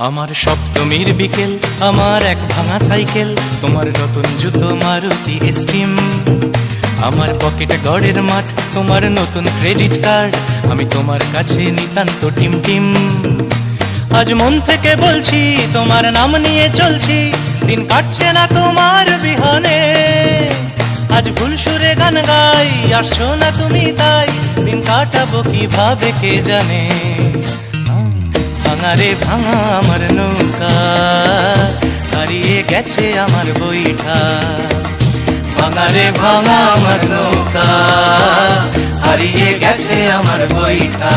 আমার সপ্তমীর বিকেল, আমার এক ভাঙা সাইকেল, তোমার নতুন জুতো মারুতি স্টিম, আমার পকেট গড়ের মাঠ, তোমার নতুন ক্রেডিট কার্ড, আমি তোমার কাছে নিতান্ত টিম টিম। আজ মন থেকে বলছি, তোমার নাম নিয়ে চলছি, দিন কাটছে না তোমার বিহনে। আজ ভুল সুরে গান গাই, আসছো না তুমি তাই, দিন কাটাবো কিভাবে কে জানে। ভাঙা রে ভাঙা আমার নৌকা, হারিয়ে গেছে আমার বইটা। ভাঙা রে ভাঙা আমার নৌকা, হারিয়ে গেছে আমার বইটা।